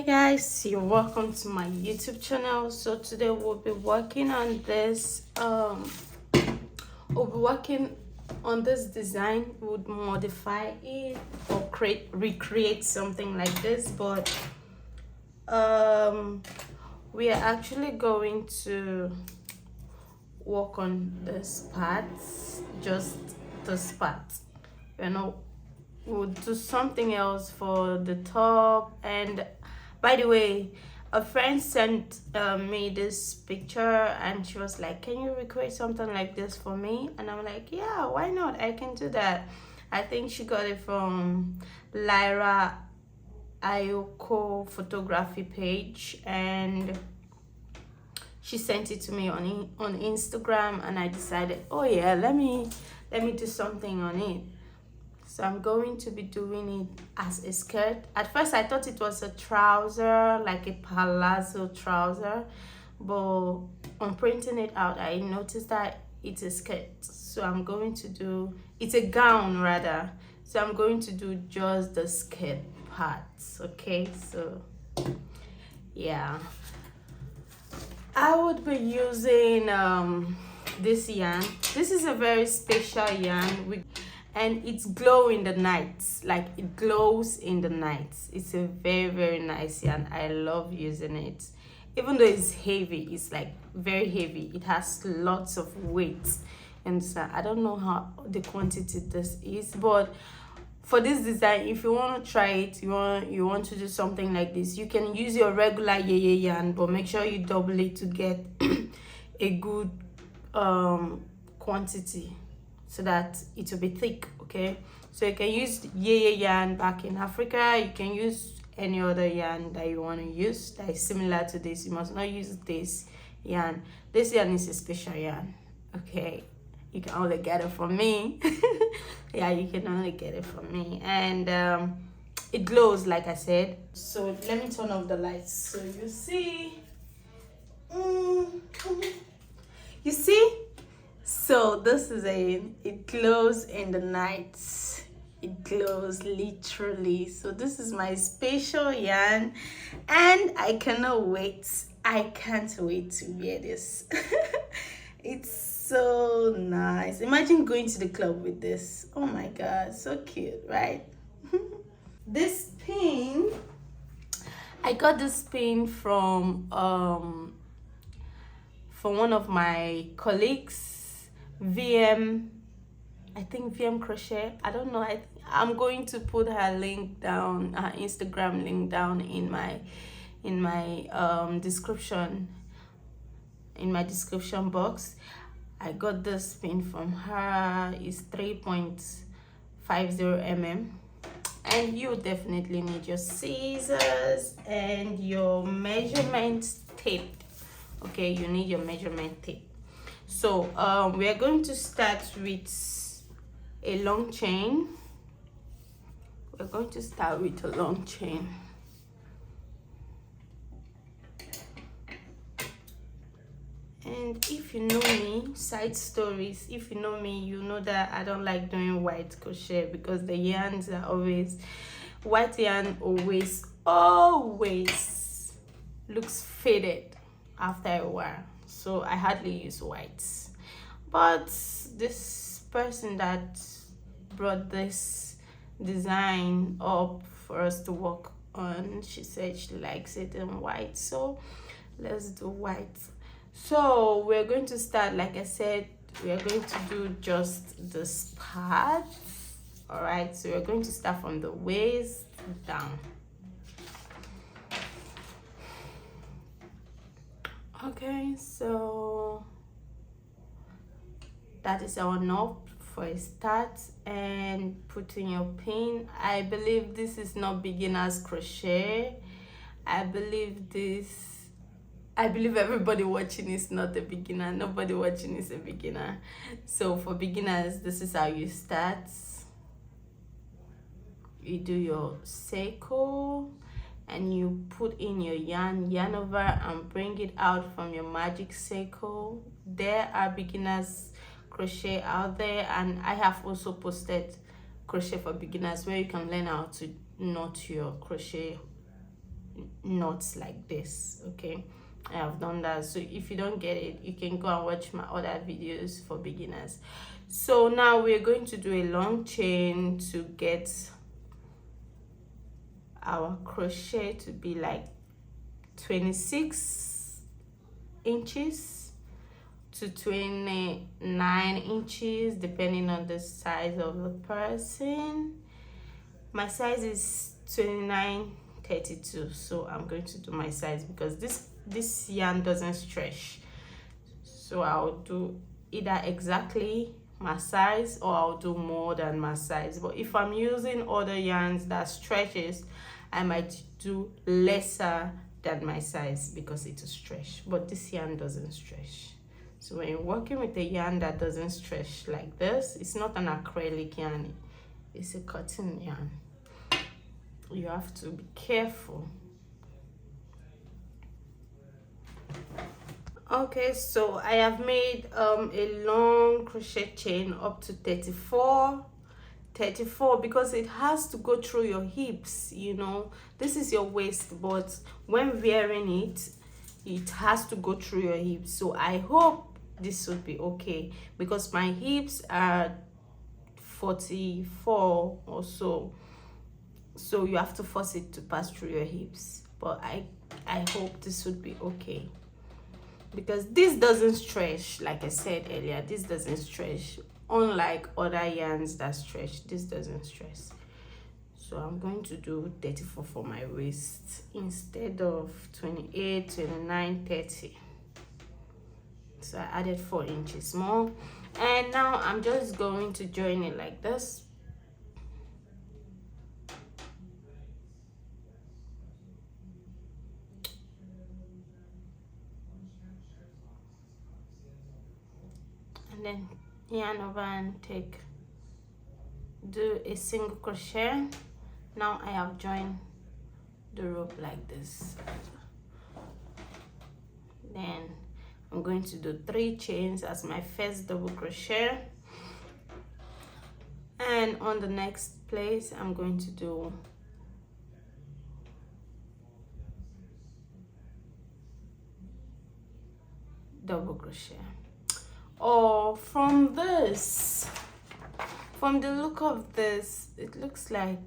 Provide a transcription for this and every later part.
Hi guys, you're welcome to my YouTube channel. So today we'll be working on this design. Would modify it or recreate something like this, but we are actually going to work on this part, just this part. We'll do something else for the top. And by the way, a friend sent me this picture and she was like, can you recreate something like this for me? And I'm like, yeah, why not? I can do that. I think she got it from Lyra Ayoko photography page, and she sent it to me on Instagram, and I decided, oh yeah, let me do something on it. So I'm going to be doing it as a skirt. At first I thought it was a trouser, like a palazzo trouser, but on printing it out I noticed that it's a skirt. So I'm going to do, it's a gown rather, so I'm going to do just the skirt parts. Okay, so yeah, I would be using this yarn. This is a very special yarn, and it's glow in the nights, like it glows in the nights. It's a very nice yarn. I love using it, even though it's heavy. It's like very heavy. It has lots of weight, and so I don't know how the quantity this is, but for this design, if you want to try it, you want to do something like this, you can use your regular yeye yarn, but make sure you double it to get a good quantity, so that it will be thick. Okay, so you can use yeye yarn back in Africa. You can use any other yarn that you want to use that is similar to this. You must not use this yarn. This yarn is a special yarn. Okay, you can only get it from me. Yeah, you can only get it from me, and it glows, like I said. So let me turn off the lights so you see. You see, so this is it glows in the night. It glows literally. So this is my special yarn, and I cannot wait. I can't wait to wear this. It's so nice. Imagine going to the club with this. Oh my god, so cute, right? This pin, I got this pin from one of my colleagues, I think VM Crochet. I don't know. I'm going to put her link down, her Instagram link down in my description, in my description box. I got this pin from her. It's 3.50 mm, and you definitely need your scissors and your measurement tape. Okay, you need your measurement tape. So we are going to start with a long chain. We're going to start with a long chain. And if you know me, side stories, if you know me, you know that I don't like doing white crochet because the yarns are always, white yarn always looks faded after a while. So I hardly use whites. But this person that brought this design up for us to work on, she said she likes it in white, so let's do white. So we're going to start, like I said, we are going to do just this part. All right, so we're going to start from the waist down. Okay, so that is our knot for a start, and putting your pin. I believe this is not beginner's crochet. I believe everybody watching is not a beginner. Nobody watching is a beginner. So for beginners, this is how you start. You do your circle and you put in your yarn over and bring it out from your magic circle. There are beginners crochet out there, and I have also posted crochet for beginners where you can learn how to knot your crochet knots like this. Okay, I have done that. So if you don't get it, you can go and watch my other videos for beginners. So now we're going to do a long chain to get our crochet to be like 26 inches to 29 inches, depending on the size of the person. My size is 29-32, so I'm going to do my size because this yarn doesn't stretch, so I'll do either exactly my size or I'll do more than my size. But if I'm using other yarns that stretches, I might do lesser than my size because it will stretch, but this yarn doesn't stretch. So when you're working with a yarn that doesn't stretch like this, it's not an acrylic yarn, it's a cotton yarn. You have to be careful. Okay, so I have made a long crochet chain up to 34 because it has to go through your hips. You know, this is your waist, but when wearing it, it has to go through your hips. So I hope this would be okay because my hips are 44 or so, so you have to force it to pass through your hips. But I hope this would be okay because this doesn't stretch. Like I said earlier, this doesn't stretch, unlike other yarns that stretch. This doesn't stretch. So I'm going to do 34 for my waist instead of 28, 29, 30. So I added 4 inches more, and now I'm just going to join it like this. And then yarn over and do a single crochet. Now I have joined the rope like this. Then I'm going to do 3 chains as my first double crochet, and on the next place I'm going to do double crochet. Or from the look of this, it looks like,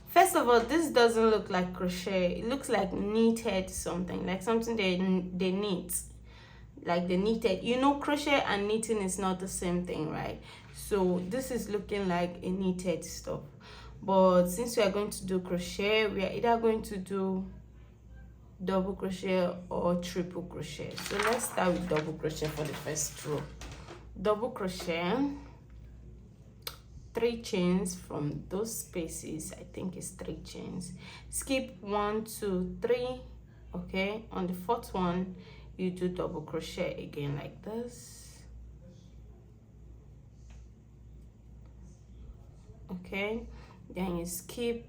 first of all, this doesn't look like crochet. It looks like knitted something, like something they knit, like they knitted. You know, crochet and knitting is not the same thing, right? So this is looking like a knitted stuff. But since we are going to do crochet, we are either going to do double crochet or triple crochet. So let's start with double crochet for the first row. Double crochet, 3 chains from those spaces. I think it's 3 chains. Skip 1, 2, 3. Okay, on the 4th one you do double crochet again like this. Okay, then you skip,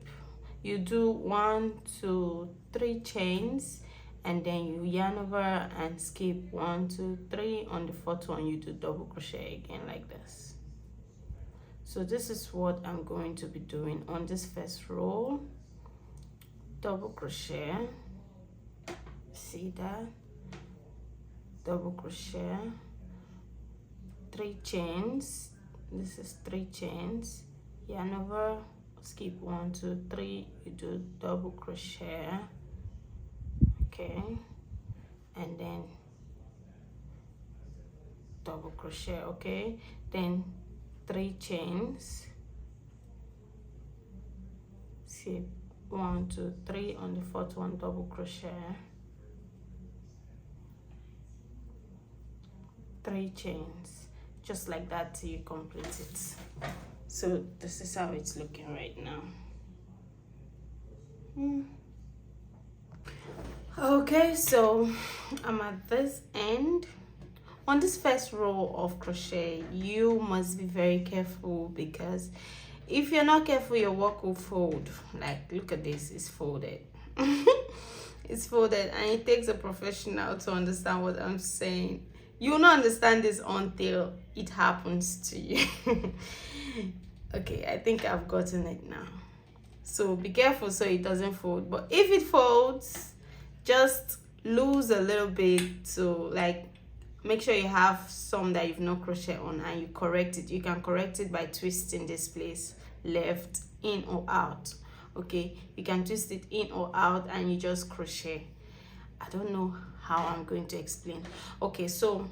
you do 1, 2, 3 chains, and then you yarn over and skip 1, 2, 3. On the 4th one you do double crochet again like this. So this is what I'm going to be doing on this first row. Double crochet, see that, double crochet, 3 chains. This is 3 chains, yarn over, skip 1, 2, 3, you do double crochet. Okay, and then double crochet. Okay, then 3 chains, skip 1, 2, 3. On the 4th one double crochet, 3 chains, just like that till you complete it. So this is how it's looking right now. Okay, so I'm at this end. On this first row of crochet, you must be very careful because if you're not careful, your work will fold. Like, look at this, it's folded. It's folded, and it takes a professional to understand what I'm saying. You will not understand this until it happens to you. Okay, I think I've gotten it now. So be careful so it doesn't fold. But if it folds, just lose a little bit to like make sure you have some that you've not crochet on, and you correct it. You can correct it by twisting this place left, in or out. Okay, you can twist it in or out and you just crochet. I don't know how I'm going to explain. Okay, so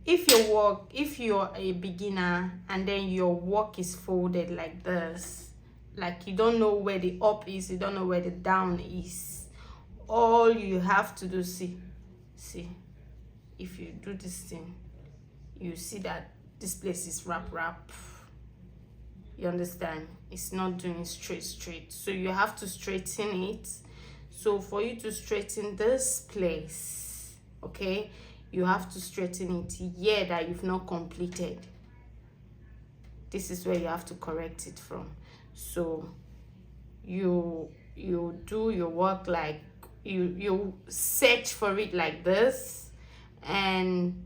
if you're a beginner and then your work is folded like this, like you don't know where the up is, you don't know where the down is, all you have to do, see, if you do this thing, you see that this place is wrap. You understand? It's not doing straight, so you have to straighten it. So for you to straighten this place, okay, you have to straighten it here that you've not completed. This is where you have to correct it from. So you do your work like you search for it like this, and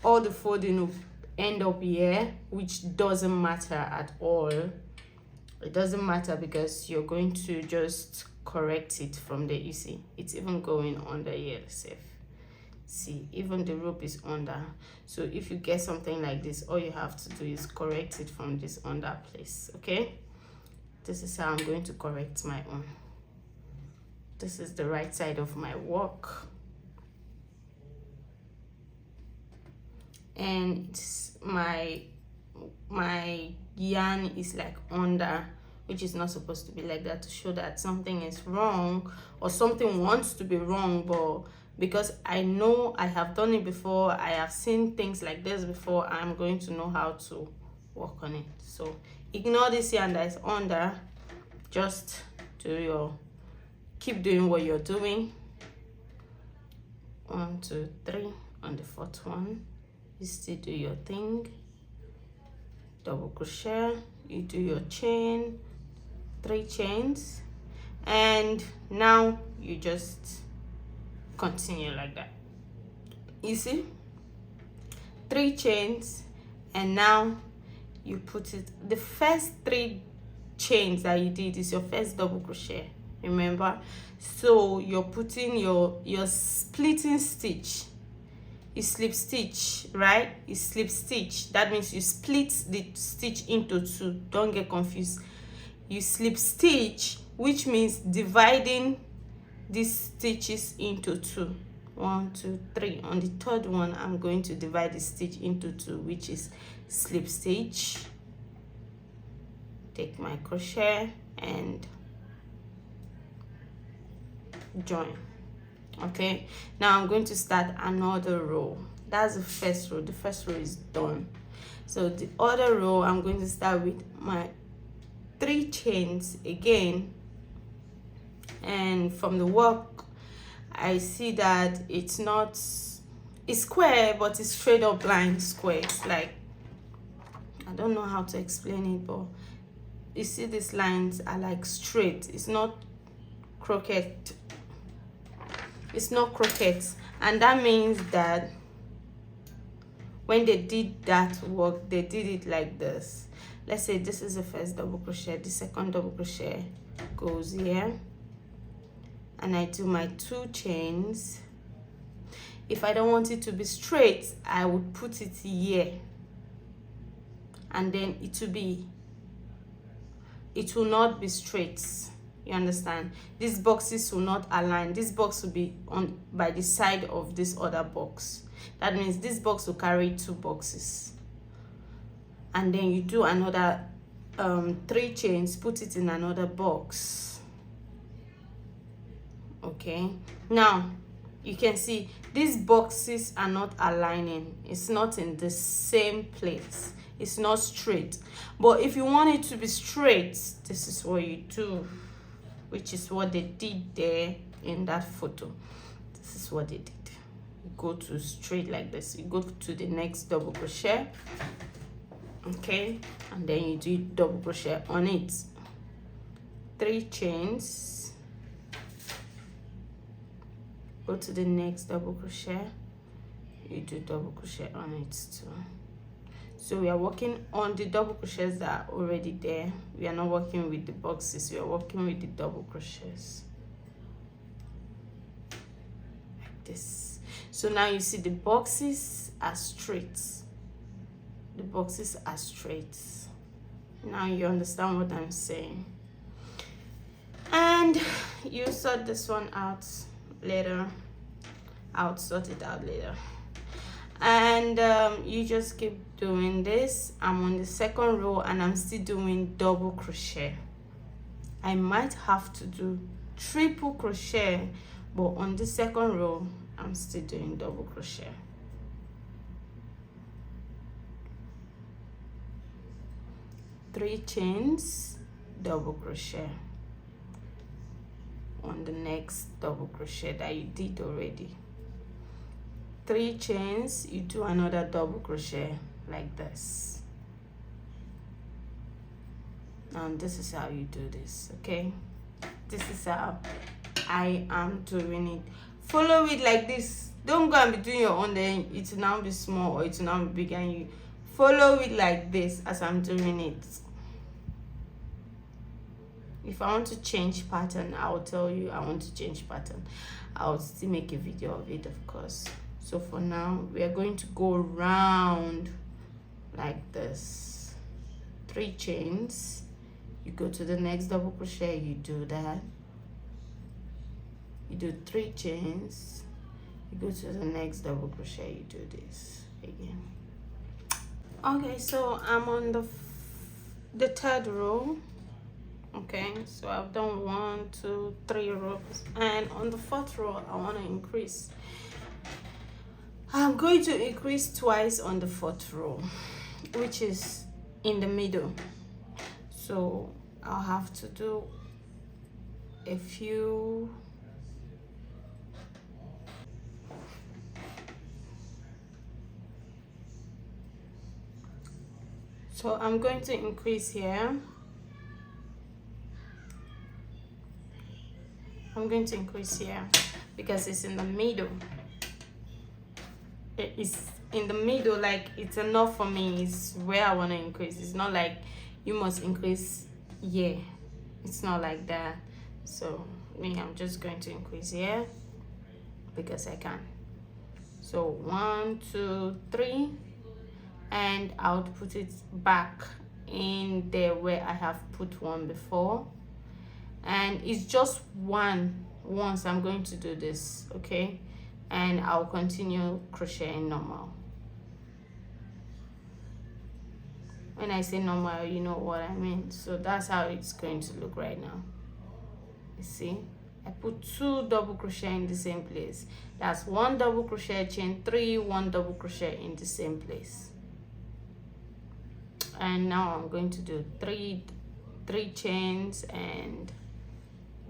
all the folding will end up here, which doesn't matter at all. It doesn't matter because you're going to just correct it from there. You see, it's even going under here. See, even the rope is under. So if you get something like this, all you have to do is correct it from this under place. Okay, this is how I'm going to correct my own. This is the right side of my work, and it's my yarn is like under, which is not supposed to be like that, to show that something is wrong or something wants to be wrong. But because I know I have done it before, I have seen things like this before, I'm going to know how to work on it. So ignore this yarn that is under, just keep doing what you're doing. 1 2 3. On the 4th one, you still do your thing, double crochet, you do your chain, 3 chains, and now you just continue like that. You see, 3 chains, and now you put it, the first 3 chains that you did is your first double crochet, remember? So you're putting your splitting stitch, you slip stitch, right? You slip stitch, that means you split the stitch into 2. Don't get confused. You slip stitch, which means dividing these stitches into 2. 1 2 3. On the 3rd one, I'm going to divide the stitch into 2, which is slip stitch, take my crochet and join. Okay, now I'm going to start another row. That's the first row. The first row is done. So the other row, I'm going to start with my 3 chains again, and from the work I see that it's square, but it's straight up line square. It's like, I don't know how to explain it, but you see these lines are like straight. It's not croquet. It's not croquet, and that means that when they did that work, they did it like this. Let's say this is the first double crochet, the second double crochet goes here, and I do my 2 chains. If I don't want it to be straight, I would put it here, and then it will not be straight. You understand? These boxes will not align. This box will be on by the side of this other box. That means this box will carry 2 boxes, and then you do another 3 chains, put it in another box. Okay, now you can see these boxes are not aligning. It's not in the same place. It's not straight. But if you want it to be straight, this is what you do, which is what they did there in that photo. This is what they did. You go to straight like this. You go to the next double crochet, okay, and then you do double crochet on it. 3 chains, go to the next double crochet, you do double crochet on it too. So we are working on the double crochets that are already there. We are not working with the boxes, we are working with the double crochets. this. So now you see the boxes are straight. The boxes are straight. Now you understand what I'm saying. And you sort this one out later. I'll sort it out later. And you just keep doing this. I'm on the second row and I'm still doing double crochet. I might have to do triple crochet, but on the second row I'm still doing double crochet. Three chains, double crochet on the next double crochet that you did already. 3 chains, you do another double crochet like this. And this is how you do this, okay? This is how I am doing it. Follow it like this. Don't go and be doing your own, then it will now be small or it will now be big, and you follow it like this as I'm doing it. If I want to change pattern, I'll tell you I want to change pattern. I'll still make a video of it, of course. So for now, we are going to go round like this. 3 chains, you go to the next double crochet, you do that. You do 3 chains, you go to the next double crochet, you do this again. Okay, so I'm on the third row. Okay, so I've done 1, 2, 3 rows, and on the 4th row I want to increase. I'm going to increase twice on the 4th row, which is in the middle. So I'll have to do a few. So I'm going to increase here. I'm going to increase here because it's in the middle. It is in the middle, like it's enough for me. It's where I want to increase. It's not like you must increase here. It's not like that. So me, I'm just going to increase here because I can. So 1, 2, 3, and I'll put it back in there where I have put one before. And it's just once I'm going to do this, okay? And I'll continue crocheting normal. When I say normal, you know what I mean. So that's how it's going to look right now. You see, I put 2 double crochet in the same place. That's 1 double crochet, chain 3, 1 double crochet in the same place. And now I'm going to do 3 chains and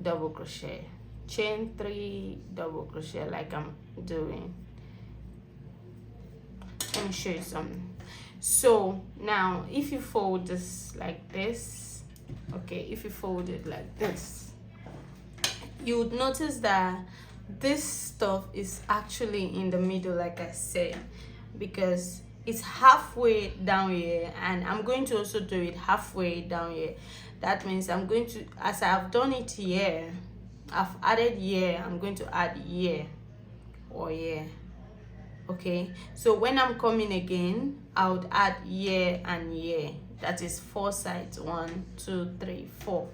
double crochet, chain 3, double crochet, like I'm doing. Let me show you something. So now if you fold this like this, okay, if you fold it like this, you would notice that this stuff is actually in the middle, like I said, because it's halfway down here, and I'm going to also do it halfway down here. That means I'm going to, as I've done it here, I've added here, I'm going to add here or here. Okay, so when I'm coming again, I would add here and here. That is 4 sides, 1, 2, 3, 4.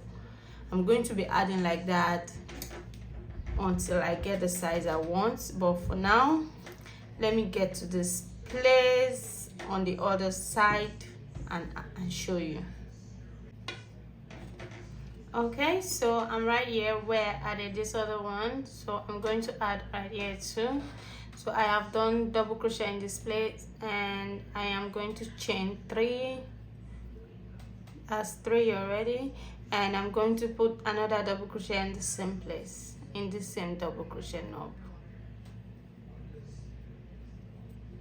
I'm going to be adding like that until I get the size I want. But for now, let me get to this place on the other side and show you. Okay, so I'm right here where I added this other one, so I'm going to add right here too. So I have done double crochet in this place, and I am going to chain 3. That's 3 already, and I'm going to put another double crochet in the same place, in the same double crochet knob.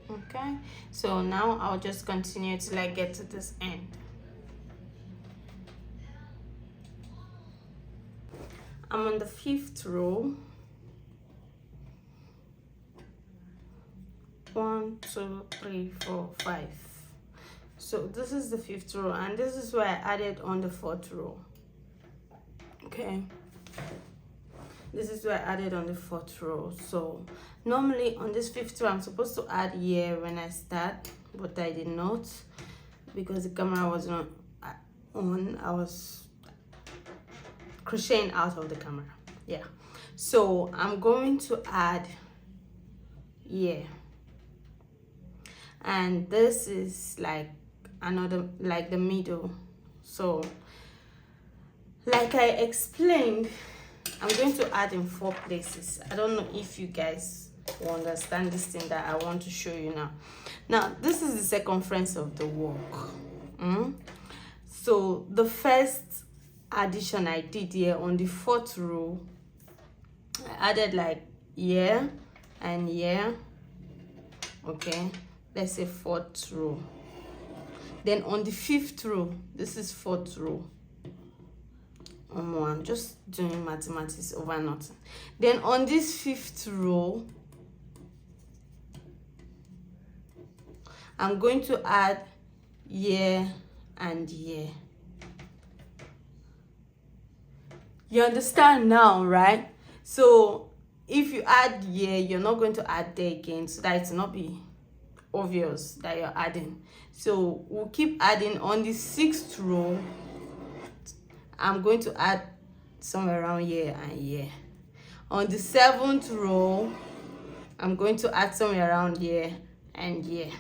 Okay, so now I'll just continue till I get to this end. I'm on the 5th row. 1, 2, 3, 4, 5. So this is the 5th row, and this is where I added on the 4th row. Okay, This is what I added on the 4th row. So normally on this 5th row I'm supposed to add here when I start, but I did not because the camera was not on. I was crocheting out of the camera. Yeah, so I'm going to add here, and this is like another, like the middle. So like I explained, I'm going to add in 4 places. I don't know if you guys will understand this thing that I want to show you now. Now this is the circumference of the work. So the first addition I did here on the 4th row, I added like here and here. Okay, let's say 4th row. Then on the 5th row, this is 4th row. I'm just doing mathematics over nothing. Then on this 5th row, I'm going to add here and here. You understand now, right? So if you add here, you're not going to add there again, so that it will not be obvious that you're adding. So we'll keep adding. On the 6th row, I'm going to add somewhere around here and here. On the 7th row, I'm going to add somewhere around here and here.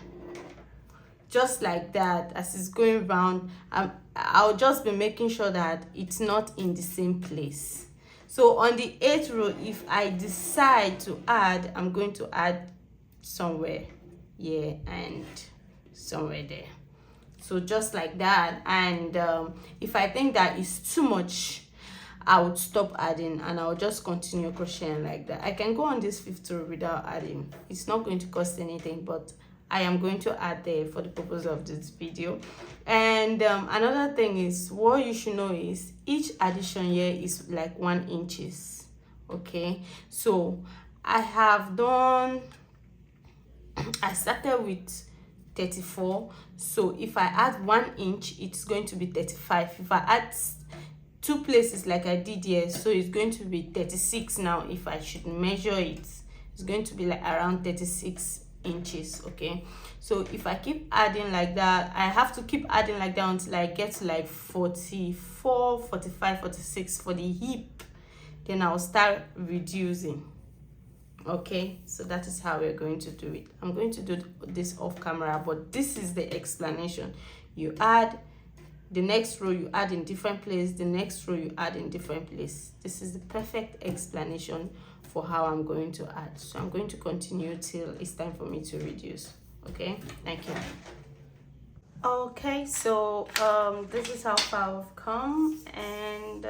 Just like that, as it's going round, I'll just be making sure that it's not in the same place. So on the 8th row, if I decide to add, I'm going to add somewhere here and somewhere there. So just like that. And if I think that is too much, I would stop adding and I'll just continue crocheting like that. I can go on this 5th row without adding. It's not going to cost anything, but I am going to add there for the purpose of this video. And another thing is, what you should know is each addition here is like 1 inch. Okay, so I started with 34. So if I add 1 inch, it's going to be 35. If I add 2 places like I did here, so it's going to be 36. Now if I should measure it, it's going to be like around 36 inches. Okay, so if I keep adding like that, I have to keep adding like that until I get to like 44, 45, 46 for the hip. Then I'll start reducing. Okay, so that is how we're going to do it. I'm going to do this off camera, but this is the explanation. You add the next row, you add in different place, the next row you add in different place. This is the perfect explanation for how I'm going to add. So I'm going to continue till it's time for me to reduce. Okay, thank you. Okay, so this is how far I've come, and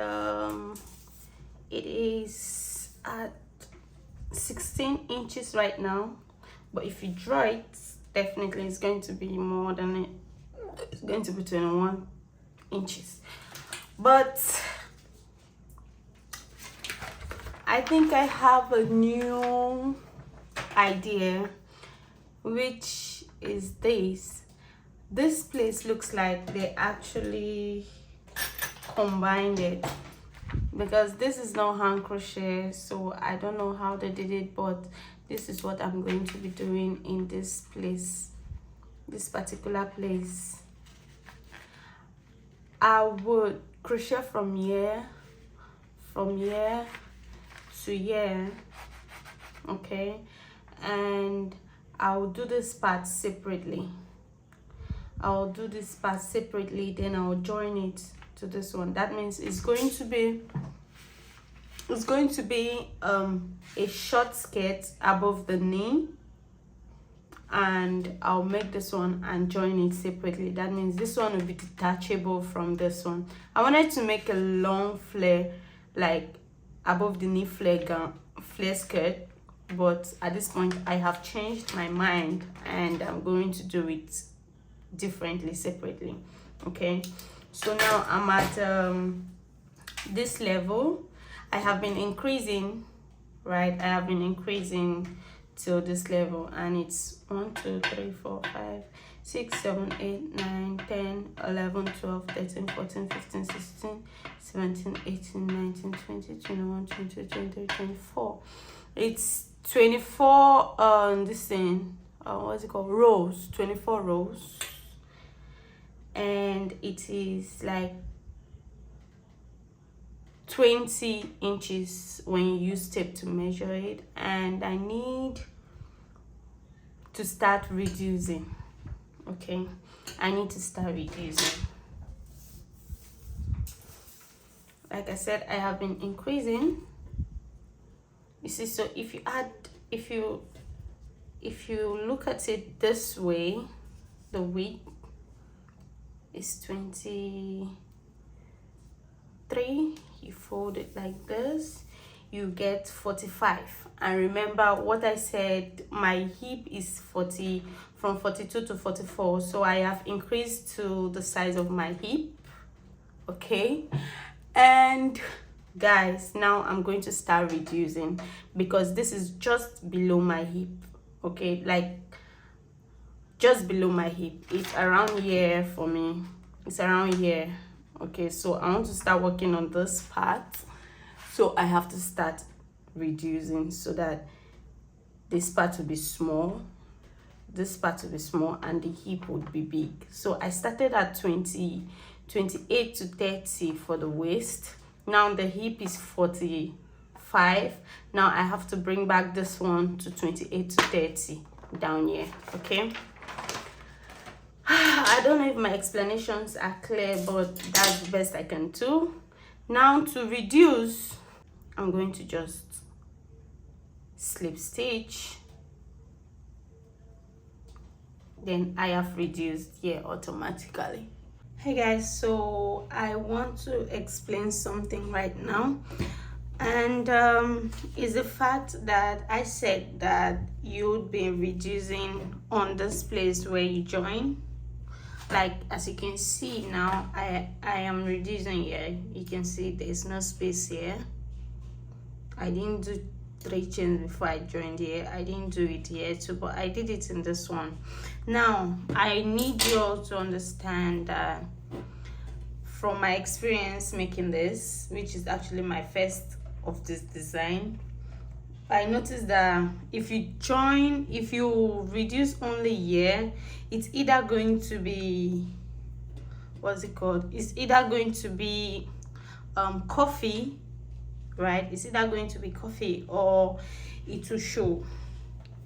it is at 16 inches right now, but if you draw it, definitely it's going to be more than it. It's going to be 21 inches, but I think I have a new idea, which is this place looks like they actually combined it, because this is not hand crochet, so I don't know how they did it, but this is what I'm going to be doing in this place, this particular place. I would crochet from here to here, okay, and I'll do this part separately. Then I'll join it to this one. That means it's going to be a short skirt above the knee, and I'll make this one and join it separately. That means this one will be detachable from this one. I wanted to make a long flare, like above the knee flare skirt, but at this point I have changed my mind and I'm going to do it differently, separately. Okay, so now I'm at this level. I have been increasing, right? I have been increasing till this level, and it's 1 2 3 4 5 6 7 8 9 10 11 12 13 14 15 16 17 18 19 20 21 22 23 24. It's 24 this thing, what's it called, rows, 24 rows, and it is like 20 inches when you use tape to measure it. And I need to start reducing. Okay, I need to start reducing. Like I said, I have been increasing. You see, so if you look at it this way, the width is 23. You fold it like this, you get 45. And remember what I said, my hip is 40, from 42 to 44, so I have increased to the size of my hip. Okay, and guys, now I'm going to start reducing, because this is just below my hip. Okay, like just below my hip, it's around here for me, it's around here. Okay, so I want to start working on this part, so I have to start reducing so that this part will be small, this part will be small, and the hip would be big. So I started at 28 to 30 for the waist. Now the hip is 45. Now I have to bring back this one to 28 to 30 down here. Okay, I don't know if my explanations are clear, but that's the best I can do. Now to reduce, I'm going to just slip stitch. Then I have reduced here automatically. Hey guys, so I want to explain something right now, and is the fact that I said that you'd be reducing on this place where you join. Like as you can see now, I am reducing here. You can see there's no space here. I didn't do 3 chains before I joined here. I didn't do it here too, but I did it in this one. Now I need you all to understand that from my experience making this, which is actually my first of this design, I noticed that if you reduce only here, it's either going to be, what's it called, it's either going to be coffee, right? It's either going to be coffee, or it will show.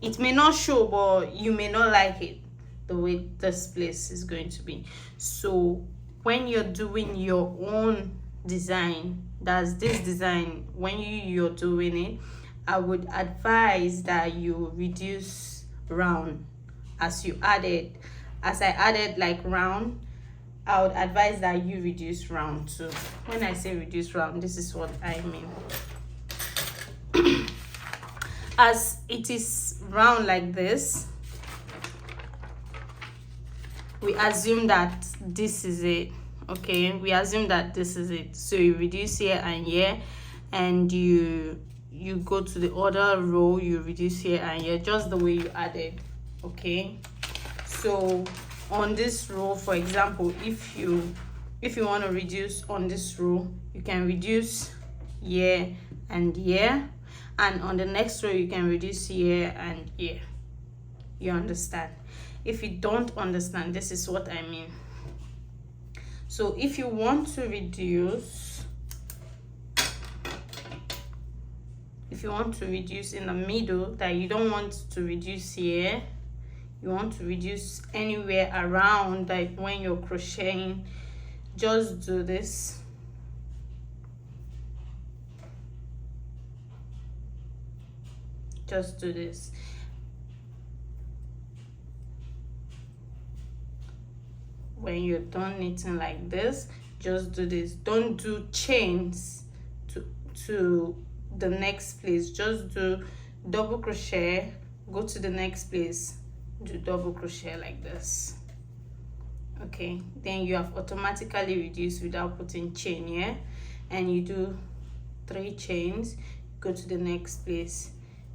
It may not show, but you may not like it the way this place is going to be. So when you're doing your own design, that's this design, when you're doing it, I would advise that you reduce round as I added like round. I would advise that you reduce round too. When I say reduce round, this is what I mean. As it is round like this, we assume that this is it. Okay, we assume that this is it. So you reduce here and here, and you go to the other row, you reduce here and here, just the way you added. Okay, so on this row, for example, if you want to reduce on this row, you can reduce here and here, and on the next row you can reduce here and here. You understand? If you don't understand, this is what I mean. So if you want to reduce, in the middle, that you don't want to reduce here, you want to reduce anywhere around, like when you're crocheting, just do this. Just do this. When you're done knitting like this, just do this. Don't do chains to the next place. Just do double crochet, go to the next place, do double crochet like this. Okay, then you have automatically reduced without putting chain here, and you do 3 chains, go to the next place,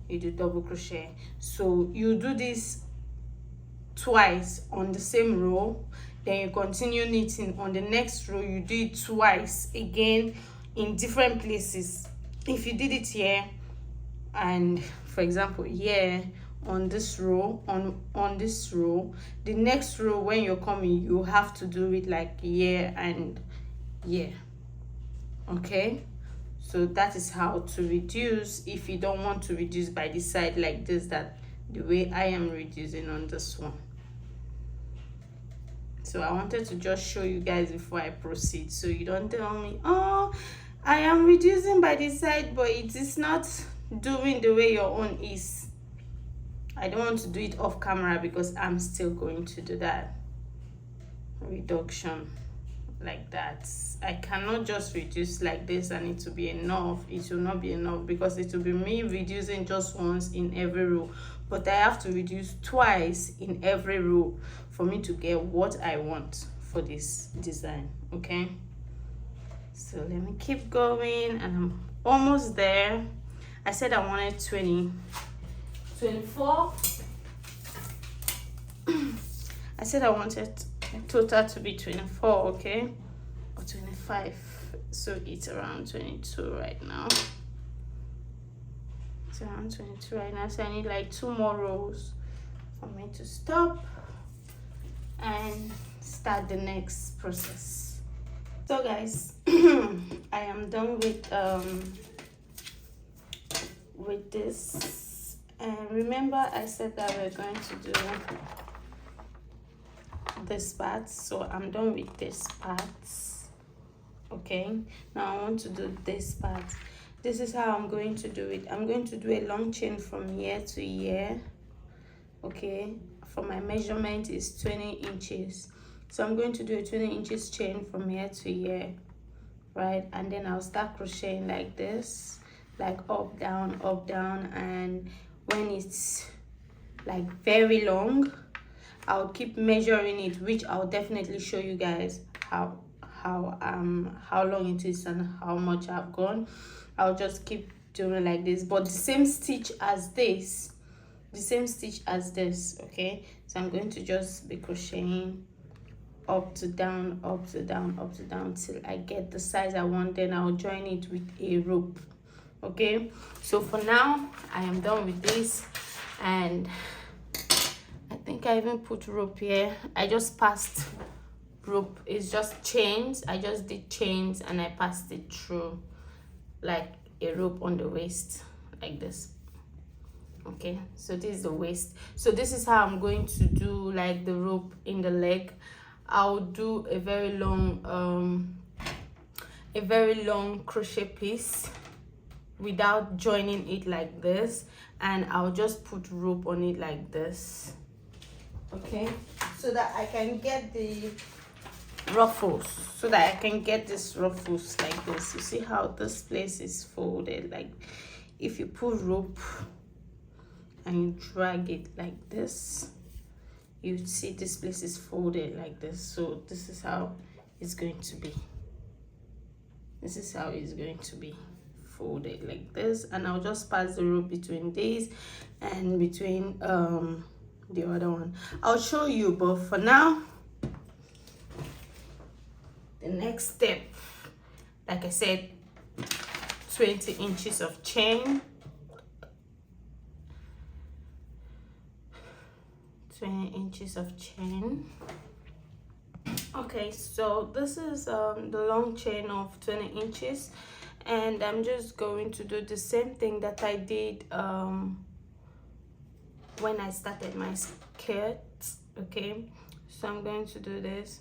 you do double crochet. So you do this twice on the same row, then you continue knitting. On the next row you do it twice again in different places. If you did it here, and for example here on this row, on this row, the next row when you're coming, you have to do it like here and here. Okay, so that is how to reduce if you don't want to reduce by the side like this, that the way I am reducing on this one. So I wanted to just show you guys before I proceed, so you don't tell me, oh, I am reducing by the side but it is not doing the way your own is. I don't want to do it off camera because I'm still going to do that reduction like that. I cannot just reduce like this and it will be enough. It will not be enough because it will be me reducing just once in every row, but I have to reduce twice in every row for me to get what I want for this design. Okay, so let me keep going and I'm almost there. I said I wanted 24. I said I wanted total to be 24, okay, or 25, so it's around 22 right now. It's around 22 right now, so I need like 2 more rows for me to stop and start the next process. So guys, I am done with this, and remember I said that we're going to do this part, so I'm done with this part. Okay, now I want to do this part. This is how I'm going to do it. I'm going to do a long chain from here to here. Okay, for my measurement is 20 inches, so I'm going to do a 20 inches chain from here to here, right? And then I'll start crocheting like this, like up down, and when it's like very long, I'll keep measuring it, which I'll definitely show you guys how long it is and how much I've gone. I'll just keep doing like this, but the same stitch as this, okay? So I'm going to just be crocheting up to down, up to down, up to down till I get the size I want. Then I'll join it with a rope. Okay, so for now I am done with this, and I think I even put rope here. I just passed rope. It's just chains. I just did chains and I passed it through like a rope on the waist like this. Okay, so this is the waist. So this is how I'm going to do like the rope in the leg. I'll do a very long crochet piece without joining it like this, and I'll just put rope on it like this. Okay, so that I can get the ruffles, so that I can get these ruffles like this. You see how this place is folded? Like if you put rope and you drag it like this, you see this place is folded like this. So this is how it's going to be. This is how it's going to be folded like this, and I'll just pass the rope between these and between the other one. I'll show you, but for now, the next step, like I said, 20 inches of chain, 20 inches of chain. Okay, so this is the long chain of 20 inches, and I'm just going to do the same thing that I did when I started my skirt. Okay, so I'm going to do this,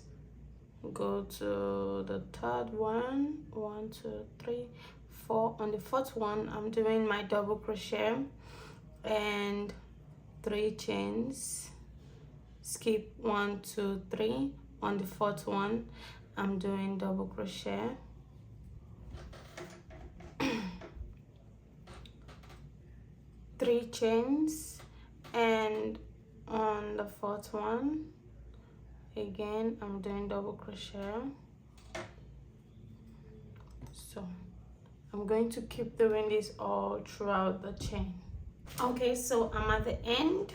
go to the third one, 1 2 3 4. On the fourth one, I'm doing my double crochet and 3 chains, skip 1 2 3. On the fourth one, I'm doing double crochet, 3 chains, and on the fourth one again I'm doing double crochet. So I'm going to keep doing this all throughout the chain. Okay, so I'm at the end,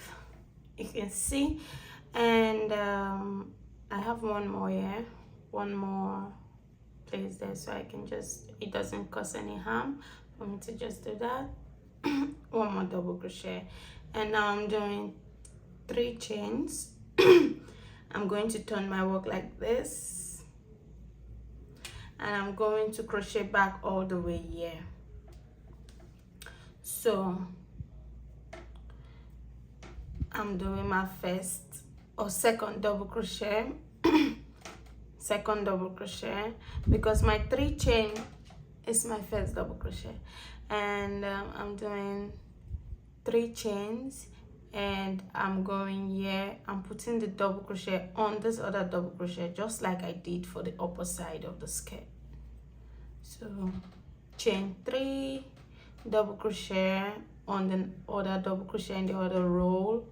you can see, and I have one more here, one more place there, so I can just, it doesn't cause any harm for me to just do that. One more double crochet, and now I'm doing 3 chains. I'm going to turn my work like this, and I'm going to crochet back all the way here. So I'm doing my first or second double crochet, second double crochet, because my 3 chain is my first double crochet, and I'm doing 3 chains, and I'm going here, I'm putting the double crochet on this other double crochet just like I did for the upper side of the skirt. So chain 3, double crochet on the other double crochet in the other row,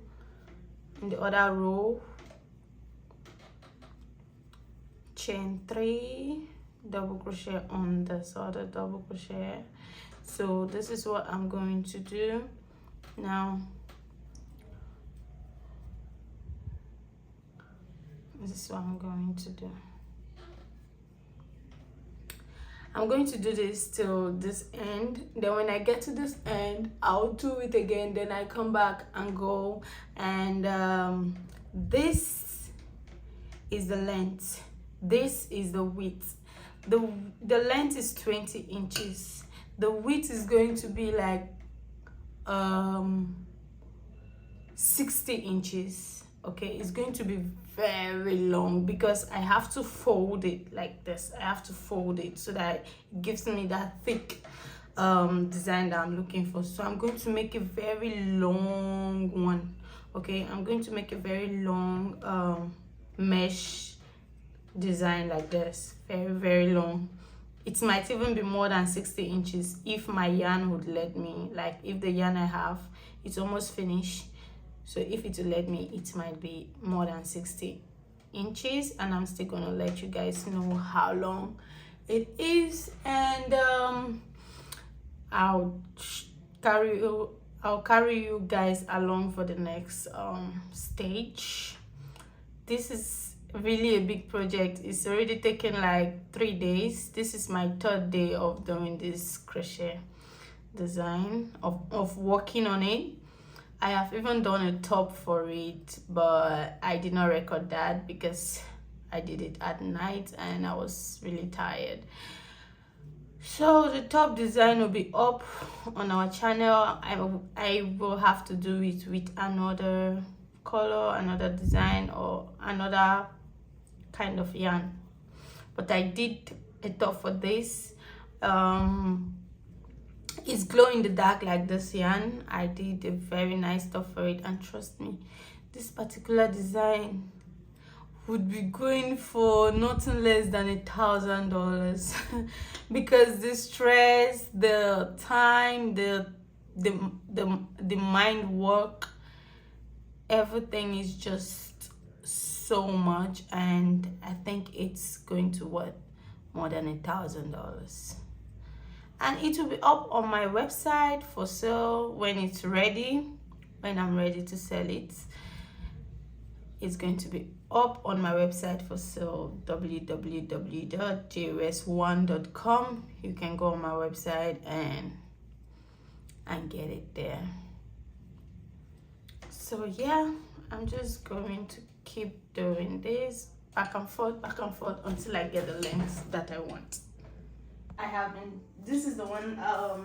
chain 3, double crochet on this other double crochet. So this is what I'm going to do now. This is what I'm going to do. I'm going to do this till this end. Then when I get to this end, I'll do it again. Then I come back and go. And this is the length. This is the width. The length is 20 inches. The width is going to be like 60 inches. Okay, it's going to be very long because I have to fold it like this. I have to fold it so that it gives me that thick design that I'm looking for. So I'm going to make a very long one. Okay, I'm going to make a very long mesh design like this, very long. It might even be more than 60 inches if my yarn would let me. Like if the yarn I have, it's almost finished. So if it will let me, it might be more than 60 inches, and I'm still gonna let you guys know how long it is. And I'll carry you guys along for the next stage. This is really a big project. It's already taken like 3 days. This is my 3rd day of doing this crochet design, of working on it. I have even done a top for it, but I did not record that because I did it at night and I was really tired. So the top design will be up on our channel. I will have to do it with another color, another design, or another kind of yarn. But I did a top for this. It's glow in the dark like this yarn. I did a very nice top for it, and trust me, this particular design would be going for nothing less than $1,000 because the stress, the time, the mind work, everything is just so much, and I think it's going to worth more than $1,000. And it will be up on my website for sale when it's ready, when I'm ready to sell it. It's going to be up on my website for sale, www.jws1.com. You can go on my website and get it there. So yeah, I'm just going to keep doing this back and forth until I get the length that I want. This is the one I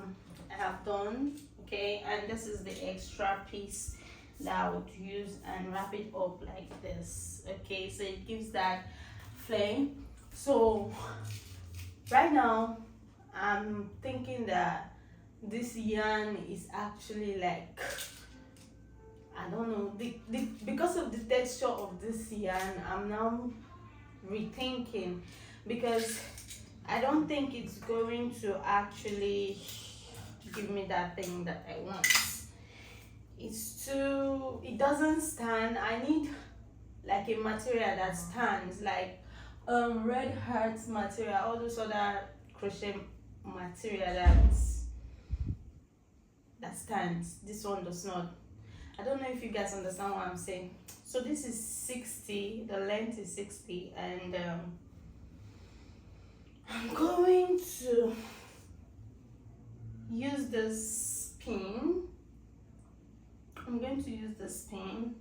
have done, okay, and this is the extra piece that I would use and wrap it up like this, okay, so it gives that flame. So right now I'm thinking that this yarn is actually like, I don't know, because of the texture of this yarn, I'm now rethinking, because I don't think it's going to actually give me that thing that I want. It doesn't stand. I need like a material that stands, like red heart material, all those other crochet material that stands. This one does not. I don't know if you guys understand what I'm saying. So this is 60, the length is 60, and I'm going to use this pin. I'm going to use this pin,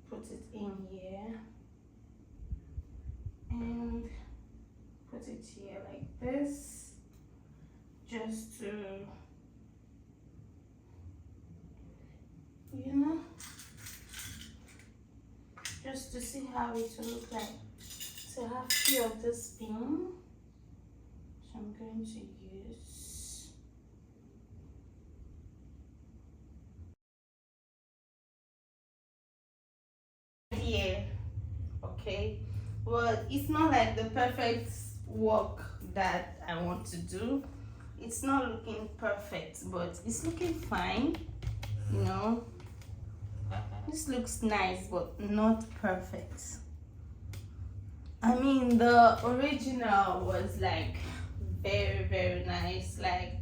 put it in here, and put it here like this, just to, you know, just to see how it will look like. So I have few of this pin, so I'm going to use here. Okay, well, it's not like the perfect work that I want to do. It's not looking perfect, but it's looking fine, you know. This looks nice, but not perfect. I mean, the original was like very, very nice. Like,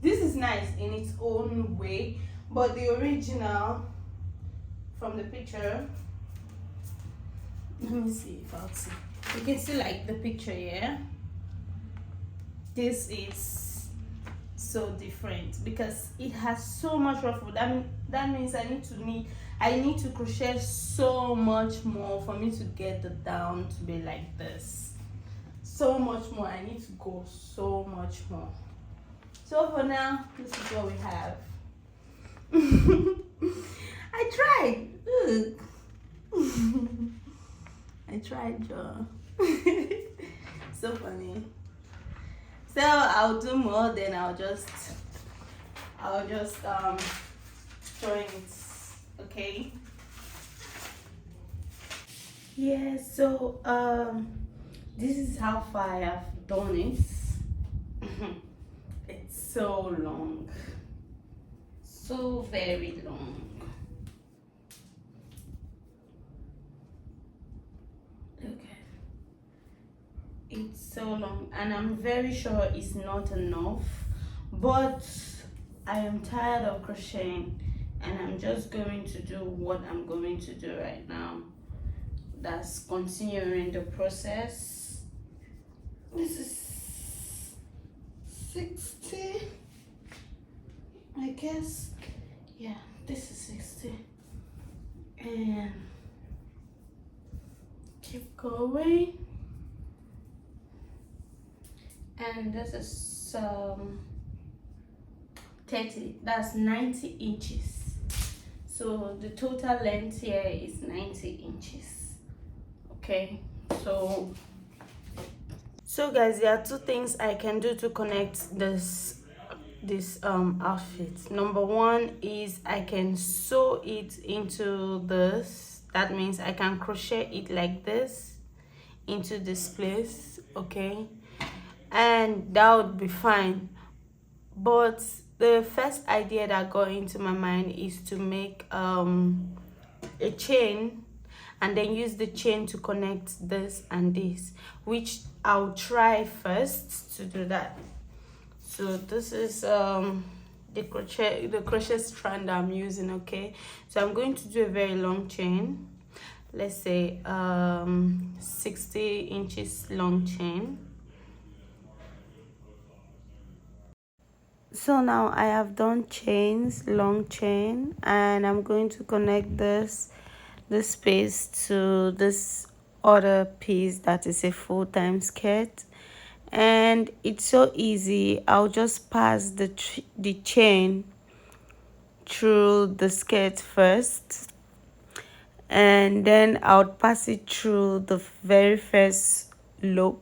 this is nice in its own way, but the original from the picture, let me see if I'll see. You can see like the picture here. This is so different because it has so much ruffle. That means I need to crochet so much more for me to get the down to be like this. So much more. I need to go so much more. So for now, this is what we have. I tried. Look. I tried, Joe. So funny. So I'll do more, then I'll just join it. Okay. Yeah. So this is how far I have done it. It's so long, so very long. It's so long, and I'm very sure it's not enough, but I am tired of crocheting, and I'm just going to do what I'm going to do right now. That's continuing the process. This is 60, I guess. Yeah, this is 60, and keep going. And this is 30, that's 90 inches. So the total length here is 90 inches. Okay, so guys, there are two things I can do to connect this outfit. Number one is I can sew it into this. That means I can crochet it like this into this place. Okay, and that would be fine. But the first idea that got into my mind is to make a chain, and then use the chain to connect this and this, which I'll try first to do that. So this is the crochet strand I'm using. Okay, so I'm going to do a very long chain, let's say 60 inches long chain. So now I have done long chain, and I'm going to connect this piece to this other piece that is a full-time skirt, and it's so easy. I'll just pass the chain through the skirt first, and then I'll pass it through the very first loop,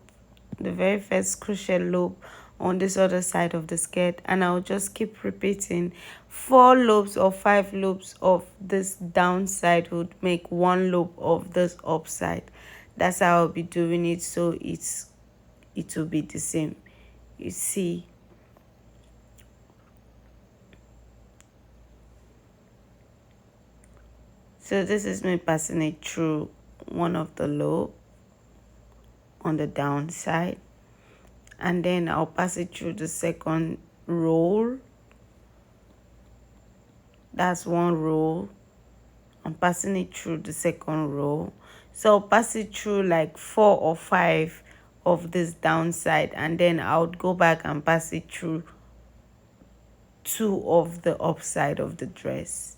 the very first crochet loop on this other side of the skirt, and I'll just keep repeating. 4 loops or 5 loops of this downside would make 1 loop of this upside. That's how I'll be doing it, so it will be the same, you see. So this is me passing it through one of the loop on the downside, and then I'll pass it through the second roll. That's one row. I'm passing it through the second row. So I'll pass it through like 4 or 5 of this downside, and then I would go back and pass it through 2 of the upside of the dress.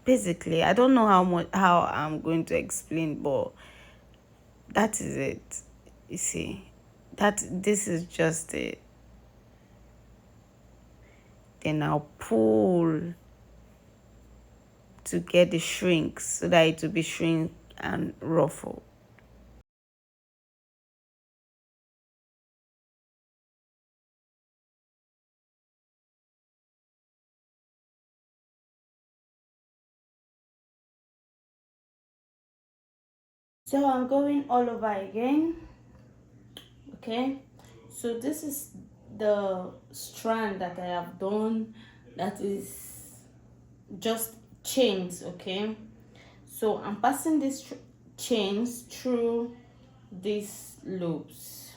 Basically, I don't know how I'm going to explain, but that is it. You see, this is just it. Then I'll pull to get the shrinks so that it will be shrink and ruffle. So I'm going all over again. Okay, so this is the strand that I have done, that is just chains. Okay, so I'm passing these chains through these loops.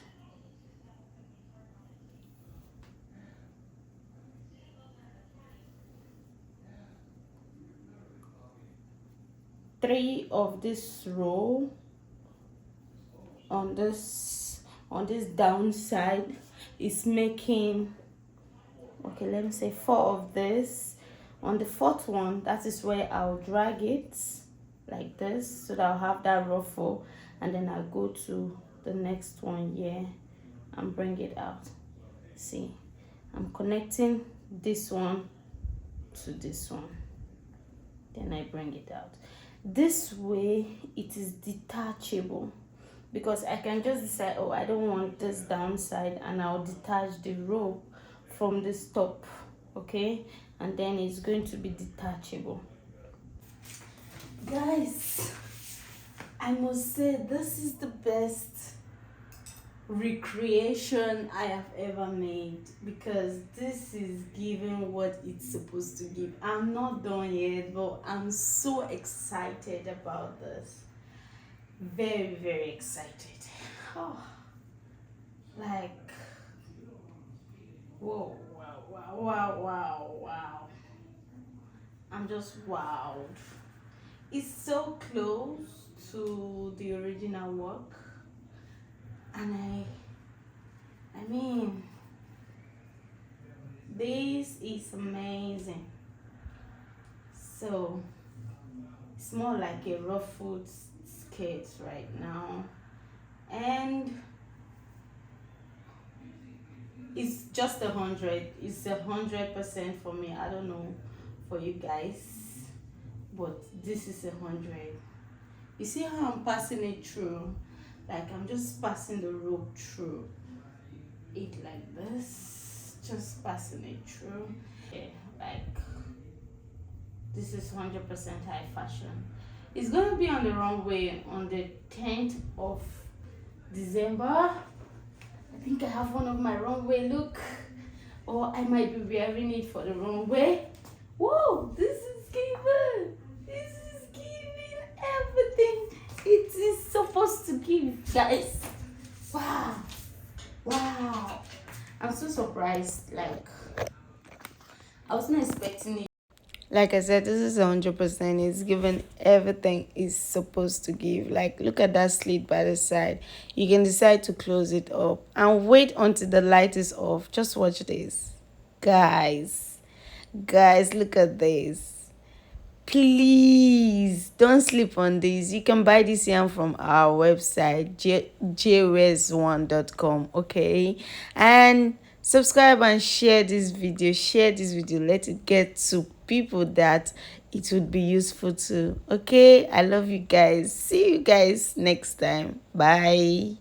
Three of this row on this downside is making, okay, let me say 4 of this. On the 4th one, that is where I'll drag it like this so that I'll have that ruffle, and then I'll go to the next one here and bring it out. See, I'm connecting this one to this one, then I bring it out. This way it is detachable, because I can just decide, oh, I don't want this downside, and I'll detach the rope from this top. Okay, and then it's going to be detachable. Guys, I must say this is the best recreation I have ever made, because this is giving what it's supposed to give. I'm not done yet, but I'm so excited about this. Very, very excited. Oh, like, whoa, wow, wow, wow, wow, wow. I'm just wowed. It's so close to the original work, and I mean, this is amazing. So it's more like a ruffled skirt right now, and it's just 100. It's 100% for me. I don't know for you guys, but this is 100. You see how I'm passing it through? Like, I'm just passing the rope through it like this, just passing it through. Yeah, like, this is 100% high fashion. It's gonna be on the runway on the 10th of December. I think I have one of my runway look, or I might be wearing it for the runway. Whoa, this is giving. This is giving everything it is supposed to give, guys. Wow. Wow. I'm so surprised. Like, I wasn't expecting it. Like I said, this is 100%. It's given everything it's supposed to give. Like, look at that slit by the side. You can decide to close it up and wait until the light is off. Just watch this. Guys, look at this. Please don't sleep on this. You can buy this yarn from our website, jres1.com. Okay, and subscribe and share this video. Let it get to people that it would be useful to. Okay, I love you guys. See you guys next time. Bye.